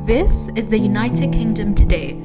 This is the United Kingdom today.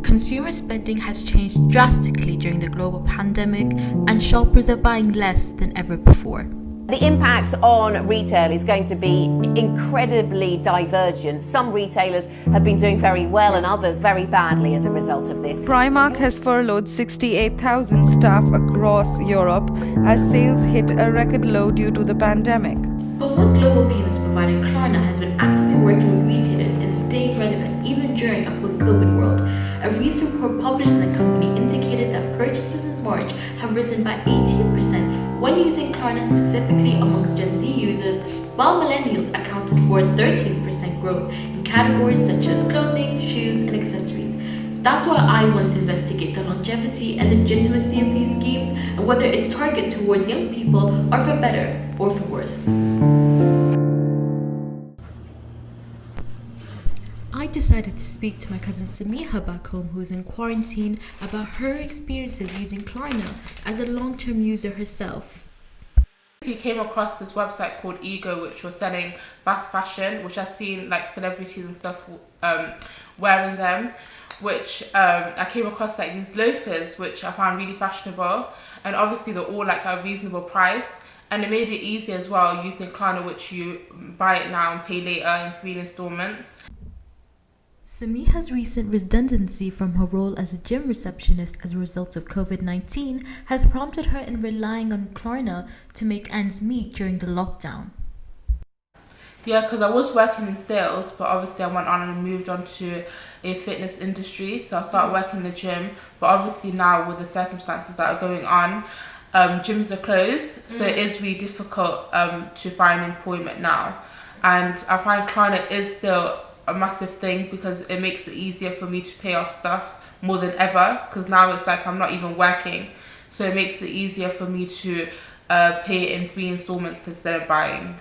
Consumer spending has changed drastically during the global pandemic, and shoppers are buying less than ever before. The impact on retail is going to be incredibly divergent. Some retailers have been doing very well and others very badly as a result of this. Primark has furloughed 68,000 staff across Europe as sales hit a record low due to the pandemic. But one global payments provider, Klarna, has been actively working with retailers in staying relevant even during a post-COVID world. A recent report published in the company indicated that purchases in March have risen by 18% when using Klarna specifically amongst Gen Z users, while millennials accounted for 13% growth in categories such as clothing, shoes, and accessories. That's why I want to investigate the longevity and legitimacy of these schemes and whether it's targeted towards young people or for better or for worse. I decided to speak to my cousin Samiha back home, who is in quarantine, about her experiences using Klarna as a long-term user herself. We came across this website called Ego, which was selling fast fashion, which I've seen like celebrities and stuff wearing them, which I came across like these loafers, which I found really fashionable, and obviously they're all like a reasonable price, and it made it easy as well using Klarna, which you buy it now and pay later in 3 installments. Samiha's recent redundancy from her role as a gym receptionist as a result of COVID-19 has prompted her in relying on Klarna to make ends meet during the lockdown. Yeah, because I was working in sales, but obviously I went on and moved on to a fitness industry, so I started working in the gym, but obviously now with the circumstances that are going on, gyms are closed, so it is really difficult to find employment now, and I find Klarna is still a massive thing because it makes it easier for me to pay off stuff more than ever, because now it's like I'm not even working, so it makes it easier for me to pay it in 3 installments instead of buying.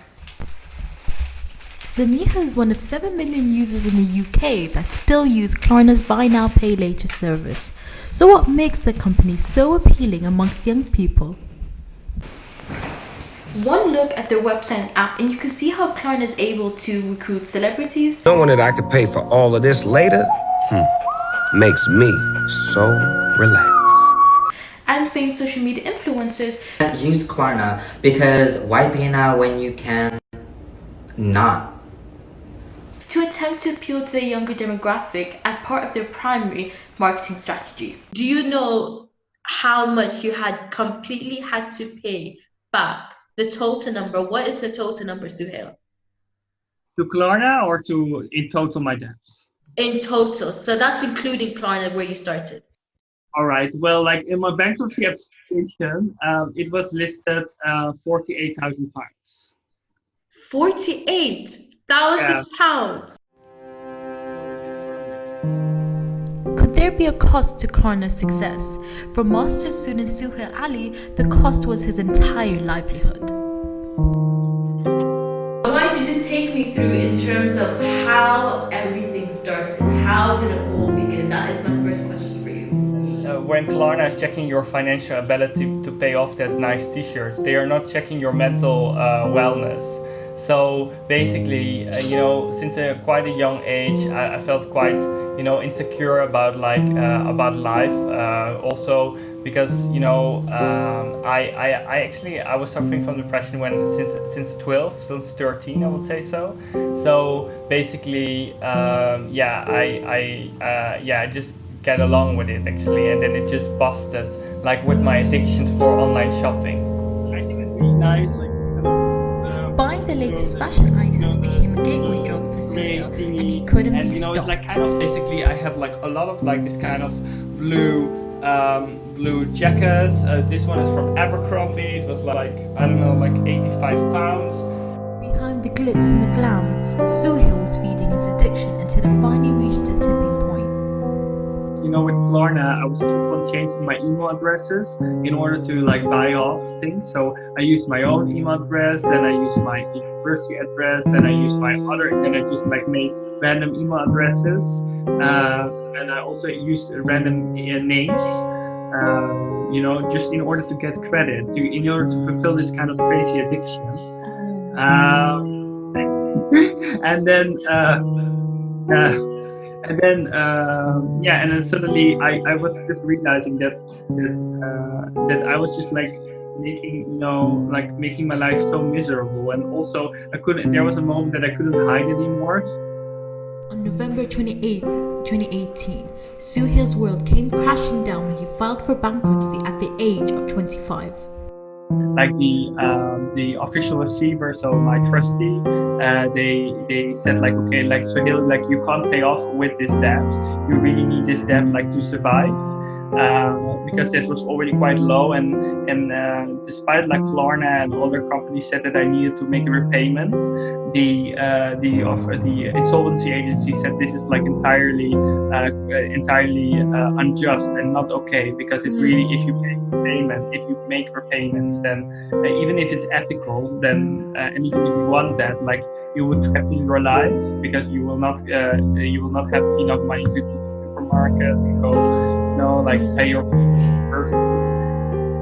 Samiha is one of 7 million users in the UK that still use Klarna's Buy Now Pay Later service. So what makes the company so appealing amongst young people? One look at their website and app and you can see how Klarna is able to recruit celebrities. Knowing that I could pay for all of this later makes me so relaxed. And famed social media influencers. Use Klarna because why pay now when you can not? To attempt to appeal to the younger demographic as part of their primary marketing strategy. Do you know how much you completely had to pay back? The total number. What is the total number, Sohail? To Klarna or in total my debts? In total. So that's including Klarna where you started. All right. Well, like in my bankruptcy application, it was listed 48,000 pounds. 48,000 pounds. Could there be a cost to Klarna's success? For master's student Sohail Ali, the cost was his entire livelihood. Why don't you just take me through in terms of how everything started? How did it all begin? That is my first question for you. When Klarna is checking your financial ability to pay off that nice t-shirts, they are not checking your mental wellness. So basically, since quite a young age, I felt quite, insecure about life. Also because I was suffering from depression since 13, I would say so. So basically, I just get along with it actually, and then it just busted like with my addiction for online shopping. I think it's really nice. Buying the latest fashion items became a gateway drug for Sohail, and he couldn't be stopped. It's like kind of basically, I have like a lot of like this kind of blue jackets. This one is from Abercrombie. It was like, I don't know, like 85 pounds. Behind the glitz and the glam, Sohail was feeding his addiction until it finally reached a tipping point. With Klarna, I was keep on changing my email addresses in order to like buy off things. So I used my own email address, then I used my university address, then I used my then I just like made random email addresses, and I also used random names, just in order to get credit, in order to fulfill this kind of crazy addiction. And then And then and then suddenly I was just realizing that I was just like making my life so miserable, and also there was a moment that I couldn't hide anymore. On November 28th, 2018, Sohail's world came crashing down when he filed for bankruptcy at the age of 25. Like the official receiver, so my trustee, they said like, okay, like Sohail, like you can't pay off with this debt. You really need this debt like to survive, because it was already quite low, and despite like Klarna and other companies said that I needed to make a repayment, the insolvency agency said this is like entirely unjust and not okay, because it really, if you make repayments, then even if it's ethical, then and even if you want that, like you would threaten your life, because you will not have enough money to go to the supermarket and go, pay your person.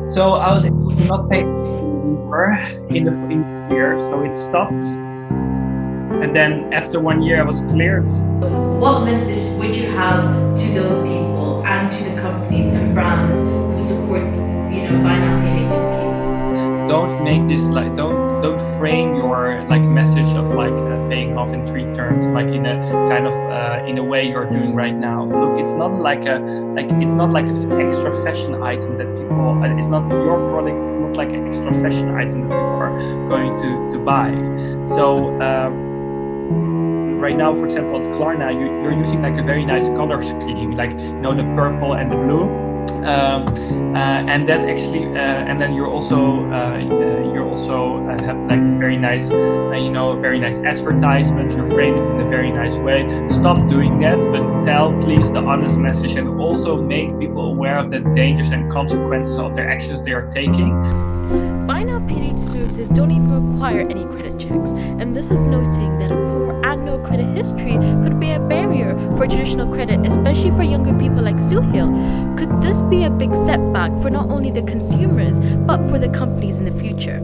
So I was able to not pay anymore in the year, so it stopped. And then after 1 year, I was cleared. What message would you have to those people and to the companies and brands who support, buy now, pay later schemes? Don't make this don't frame your message of paying off in 3 terms, in a kind of in a way you're doing right now. Look, it's not it's not like an extra fashion item that people. It's not your product. It's not like an extra fashion item that people are going to buy. So. Right now, for example, at Klarna, you're using a very nice color scheme, the purple and the blue, and that actually, and then you're also have very nice, very nice advertisements. You frame it in a very nice way. Stop doing that, but tell please the honest message, and also make people aware of the dangers and consequences of their actions they are taking. Buy now, pay later services don't even require any credit checks, and this is noting that a poor and no credit history could be a barrier for traditional credit, especially for younger people like Sohail. Could this be a big setback for not only the consumers, but for the companies in the future?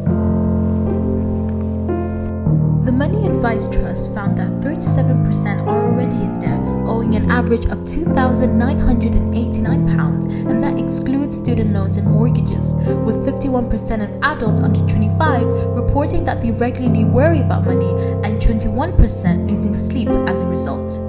The Money Advice Trust found that 37% are already in debt, owing an average of £2,989, and that excludes student loans and mortgages, with 51% of adults under 25 reporting that they regularly worry about money, and 21% losing sleep as a result.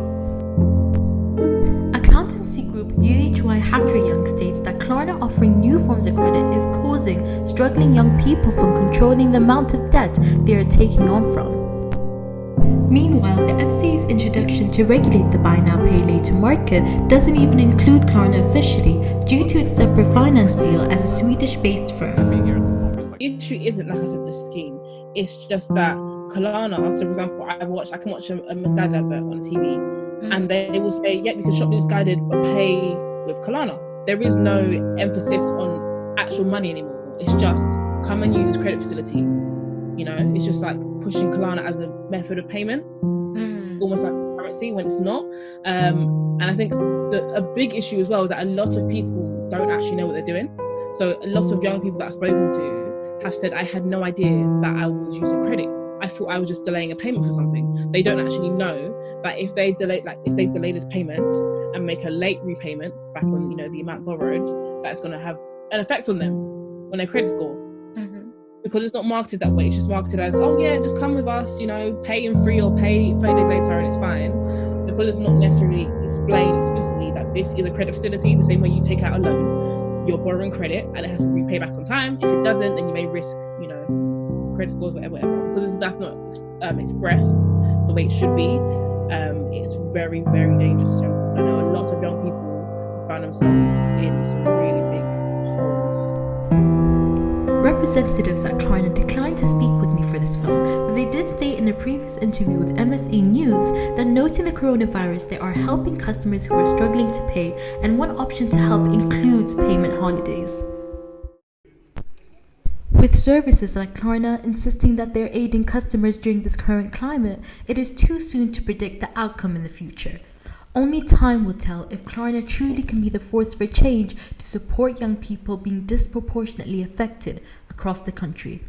Accountancy group UHY Hacker Young states that Klarna offering new forms of credit is causing struggling young people from controlling the amount of debt they are taking on from. Meanwhile, the FCA's introduction to regulate the buy now pay later market doesn't even include Klarna officially, due to its separate finance deal as a Swedish-based firm. The issue isn't, like I said, the scheme. It's just that Klarna, so for example, I can watch a misguided advert on TV, and they will say, yeah, you can shop misguided but pay with Klarna. There is no emphasis on actual money anymore. It's just come and use this credit facility. It's just like pushing Klarna as a method of payment, almost like currency when it's not. And I think a big issue as well is that a lot of people don't actually know what they're doing. So a lot of young people that I've spoken to have said, I had no idea that I was using credit. I thought I was just delaying a payment for something. They don't actually know that if they delay this payment and make a late repayment back on the amount borrowed, that's going to have an effect on them on their credit score. Because it's not marketed that way. It's just marketed as, oh yeah, just come with us, pay in free or pay 30 days later and it's fine. Because it's not necessarily explained explicitly that this is a credit facility, the same way you take out a loan, you're borrowing credit and it has to be paid back on time. If it doesn't, then you may risk, credit scores, whatever. Because that's not expressed the way it should be. It's very, very dangerous to young people. I know a lot of young people found themselves in some really big holes. Representatives at Klarna declined to speak with me for this film, but they did state in a previous interview with MSA News that noting the coronavirus, they are helping customers who are struggling to pay, and one option to help includes payment holidays. With services like Klarna insisting that they're aiding customers during this current climate, it is too soon to predict the outcome in the future. Only time will tell if Klarna truly can be the force for change to support young people being disproportionately affected across the country.